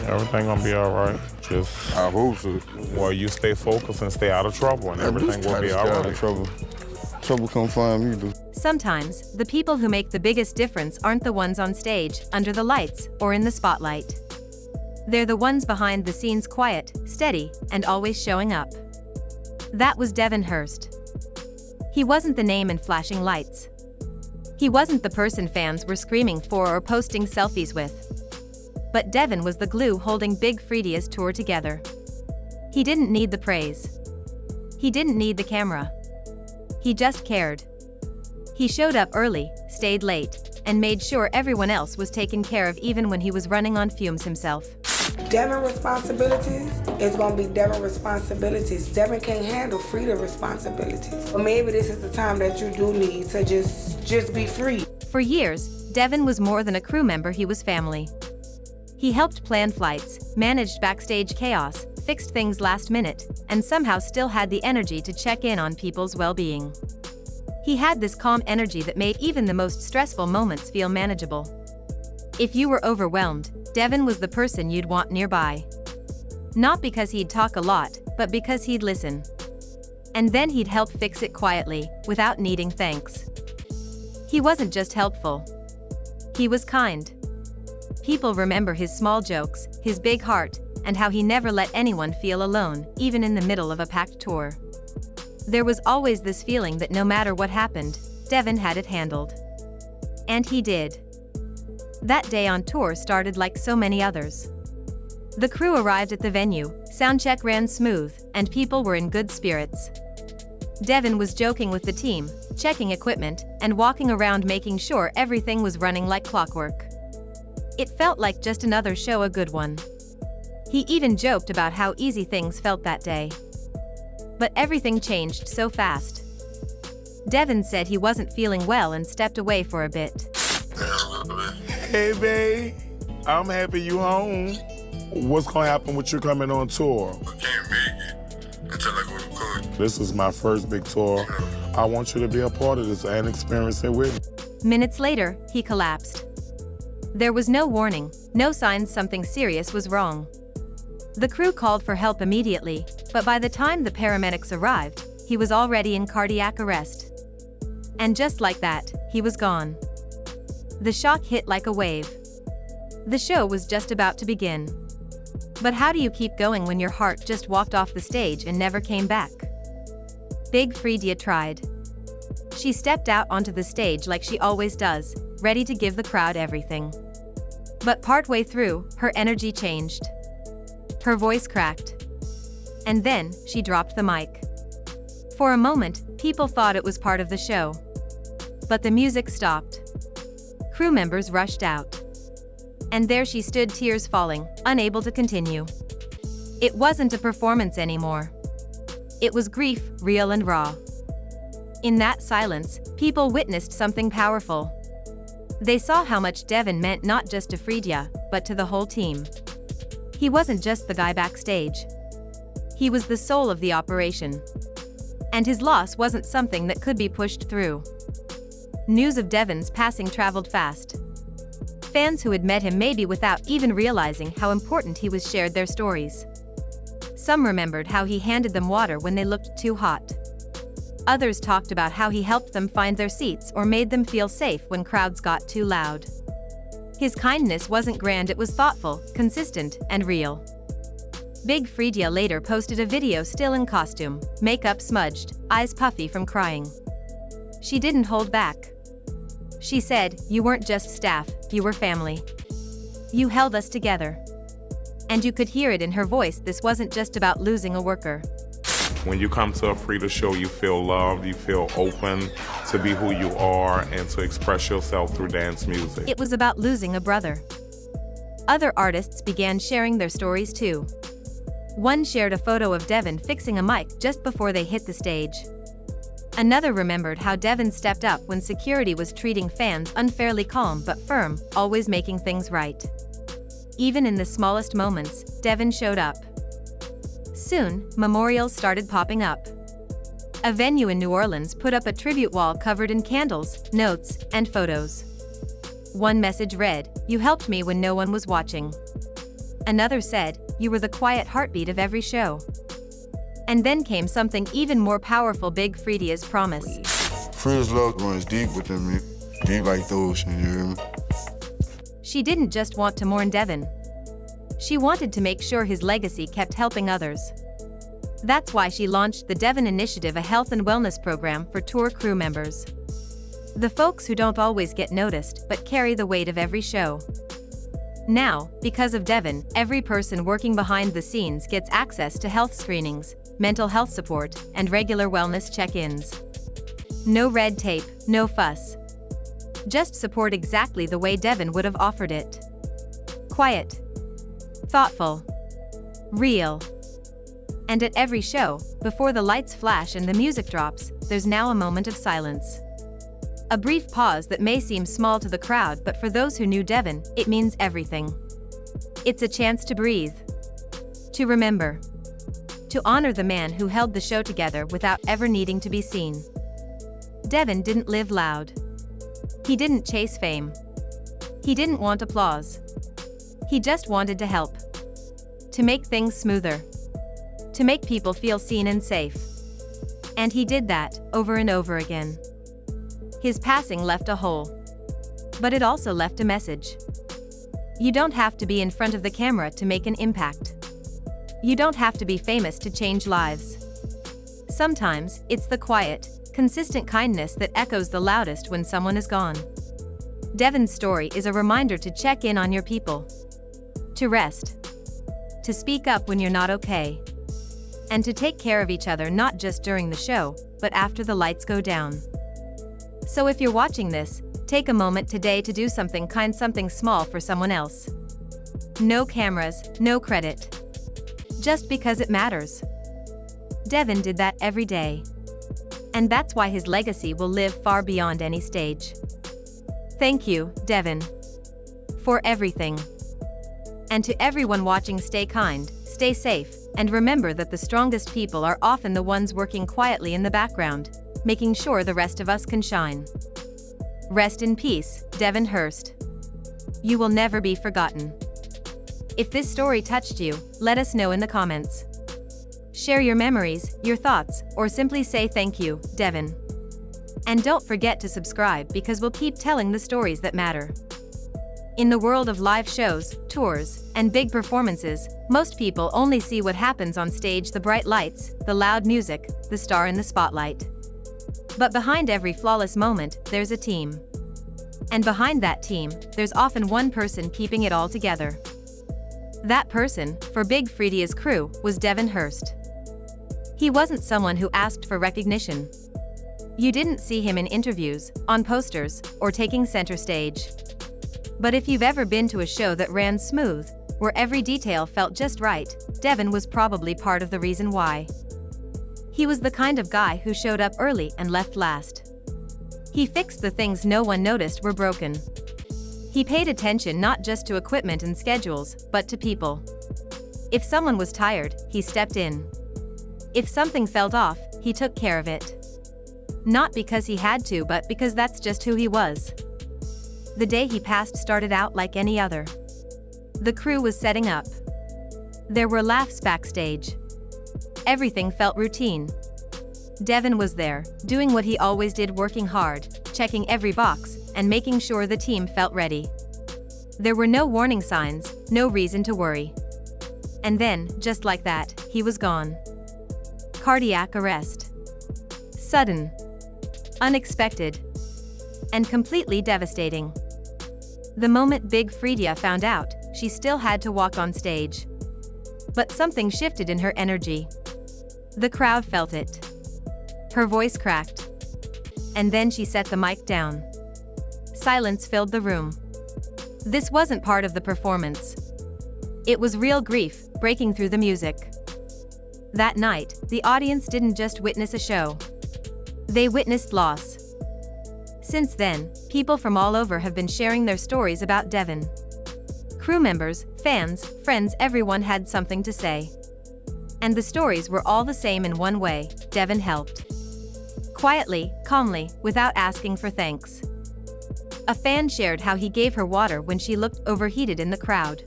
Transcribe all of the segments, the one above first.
Everything gonna be all right. Just I hope so. well, you stay focused and stay out of trouble, and everything will be all right. Trouble come find me, though. Sometimes, the people who make the biggest difference aren't the ones on stage, under the lights, or in the spotlight. They're the ones behind the scenes, quiet, steady, and always showing up. That was Devon Hurst. He wasn't the name in flashing lights. He wasn't the person fans were screaming for or posting selfies with. But Devon was the glue holding Big Freedia's tour together. He didn't need the praise. He didn't need the camera. He just cared. He showed up early, stayed late, and made sure everyone else was taken care of even when he was running on fumes himself. Devon responsibilities is gonna be Devon responsibilities. Devon can't handle Freedia responsibilities. But maybe this is the time that you do need to just be free. For years, Devon was more than a crew member, he was family. He helped plan flights, managed backstage chaos, fixed things last minute, and somehow still had the energy to check in on people's well-being. He had this calm energy that made even the most stressful moments feel manageable. If you were overwhelmed, Devon was the person you'd want nearby. Not because he'd talk a lot, but because he'd listen. And then he'd help fix it quietly, without needing thanks. He wasn't just helpful. He was kind. People remember his small jokes, his big heart, and how he never let anyone feel alone, even in the middle of a packed tour. There was always this feeling that no matter what happened, Devon had it handled. And he did. That day on tour started like so many others. The crew arrived at the venue, soundcheck ran smooth, and people were in good spirits. Devon was joking with the team, checking equipment, and walking around making sure everything was running like clockwork. It felt like just another show, a good one. He even joked about how easy things felt that day. But everything changed so fast. Devon said he wasn't feeling well and stepped away for a bit. Hey, babe. I'm happy you home. What's gonna happen with you coming on tour? I can't make it until I go to court. This is my first big tour. I want you to be a part of this and experience it with me. Minutes later, he collapsed. There was no warning, no signs something serious was wrong. The crew called for help immediately, but by the time the paramedics arrived, he was already in cardiac arrest. And just like that, he was gone. The shock hit like a wave. The show was just about to begin. But how do you keep going when your heart just walked off the stage and never came back? Big Freedia tried. She stepped out onto the stage like she always does, ready to give the crowd everything. But partway through, her energy changed. Her voice cracked. And then, she dropped the mic. For a moment, people thought it was part of the show. But the music stopped. Crew members rushed out. And there she stood, tears falling, unable to continue. It wasn't a performance anymore. It was grief, real and raw. In that silence, people witnessed something powerful. They saw how much Devon meant not just to Freedia, but to the whole team. He wasn't just the guy backstage. He was the soul of the operation. And his loss wasn't something that could be pushed through. News of Devon's passing traveled fast. Fans who had met him maybe without even realizing how important he was shared their stories. Some remembered how he handed them water when they looked too hot. Others talked about how he helped them find their seats or made them feel safe when crowds got too loud. His kindness wasn't grand, it was thoughtful, consistent, and real. Big Freedia later posted a video still in costume, makeup smudged, eyes puffy from crying. She didn't hold back. She said, "You weren't just staff, you were family. You held us together." And you could hear it in her voice, this wasn't just about losing a worker. When you come to a Freedia show, you feel loved, you feel open to be who you are and to express yourself through dance music. It was about losing a brother. Other artists began sharing their stories too. One shared a photo of Devon fixing a mic just before they hit the stage. Another remembered how Devon stepped up when security was treating fans unfairly, calm but firm, always making things right. Even in the smallest moments, Devon showed up. Soon, memorials started popping up. A venue in New Orleans put up a tribute wall covered in candles, notes, and photos. One message read, "You helped me when no one was watching." Another said, "You were the quiet heartbeat of every show." And then came something even more powerful: Big Freedia's promise. Frida's love runs deep within me. Deep like the ocean, you hear me? She didn't just want to mourn Devon. She wanted to make sure his legacy kept helping others. That's why she launched the Devon Initiative, a health and wellness program for tour crew members. The folks who don't always get noticed but carry the weight of every show. Now, because of Devon, every person working behind the scenes gets access to health screenings, mental health support, and regular wellness check-ins. No red tape, no fuss. Just support exactly the way Devon would have offered it. Quiet. Thoughtful. Real. And at every show, before the lights flash and the music drops, there's now a moment of silence. A brief pause that may seem small to the crowd, but for those who knew Devon, it means everything. It's a chance to breathe. To remember. To honor the man who held the show together without ever needing to be seen. Devon didn't live loud. He didn't chase fame. He didn't want applause. He just wanted to help. To make things smoother. To make people feel seen and safe. And he did that, over and over again. His passing left a hole. But it also left a message. You don't have to be in front of the camera to make an impact. You don't have to be famous to change lives. Sometimes, it's the quiet, consistent kindness that echoes the loudest when someone is gone. Devon's story is a reminder to check in on your people. To rest. To speak up when you're not okay. And to take care of each other, not just during the show, but after the lights go down. So if you're watching this, take a moment today to do something kind, something small for someone else. No cameras, no credit. Just because it matters. Devon did that every day. And that's why his legacy will live far beyond any stage. Thank you, Devon, for everything. And to everyone watching, stay kind, stay safe, and remember that the strongest people are often the ones working quietly in the background, making sure the rest of us can shine. Rest in peace, Devon Hurst. You will never be forgotten. If this story touched you, let us know in the comments. Share your memories, your thoughts, or simply say thank you, Devon. And don't forget to subscribe, because we'll keep telling the stories that matter. In the world of live shows, tours, and big performances, most people only see what happens on stage: the bright lights, the loud music, the star in the spotlight. But behind every flawless moment, there's a team. And behind that team, there's often one person keeping it all together. That person, for Big Freedia's crew, was Devon Hurst. He wasn't someone who asked for recognition. You didn't see him in interviews, on posters, or taking center stage. But if you've ever been to a show that ran smooth, where every detail felt just right, Devon was probably part of the reason why. He was the kind of guy who showed up early and left last. He fixed the things no one noticed were broken. He paid attention not just to equipment and schedules, but to people. If someone was tired, he stepped in. If something felt off, he took care of it. Not because he had to, but because that's just who he was. The day he passed started out like any other. The crew was setting up. There were laughs backstage. Everything felt routine. Devon was there, doing what he always did, working hard, checking every box, and making sure the team felt ready. There were no warning signs, no reason to worry. And then, just like that, he was gone. Cardiac arrest. Sudden. Unexpected. And completely devastating. The moment Big Freedia found out, she still had to walk on stage. But something shifted in her energy. The crowd felt it. Her voice cracked. And then she set the mic down. Silence filled the room. This wasn't part of the performance. It was real grief, breaking through the music. That night, the audience didn't just witness a show. They witnessed loss. Since then, people from all over have been sharing their stories about Devon. Crew members, fans, friends, everyone had something to say. And the stories were all the same in one way: Devon helped. Quietly, calmly, without asking for thanks. A fan shared how he gave her water when she looked overheated in the crowd.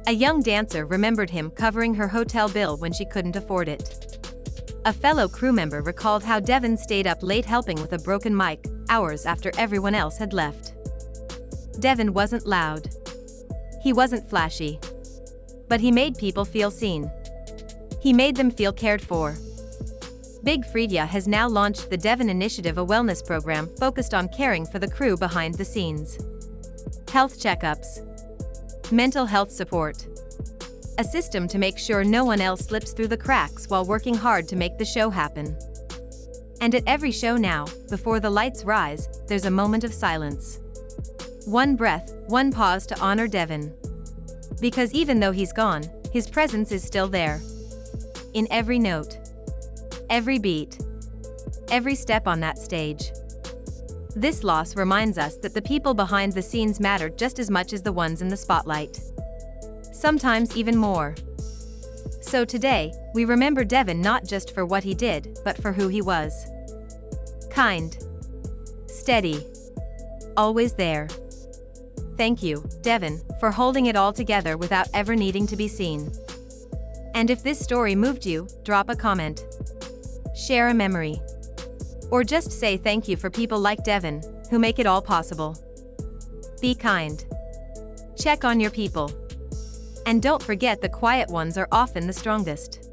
A young dancer remembered him covering her hotel bill when she couldn't afford it. A fellow crew member recalled how Devon stayed up late helping with a broken mic, hours after everyone else had left. Devon wasn't loud. He wasn't flashy. But he made people feel seen. He made them feel cared for. Big Freedia has now launched the Devon Initiative, a wellness program focused on caring for the crew behind the scenes. Health checkups. Mental health support. A system to make sure no one else slips through the cracks while working hard to make the show happen. And at every show now, before the lights rise, there's a moment of silence. One breath, one pause to honor Devon. Because even though he's gone, his presence is still there. In every note. Every beat. Every step on that stage. This loss reminds us that the people behind the scenes matter just as much as the ones in the spotlight. Sometimes even more. So today, we remember Devon not just for what he did, but for who he was. Kind. Steady. Always there. Thank you, Devon, for holding it all together without ever needing to be seen. And if this story moved you, drop a comment. Share a memory. Or just say thank you for people like Devon, who make it all possible. Be kind. Check on your people. And don't forget, the quiet ones are often the strongest.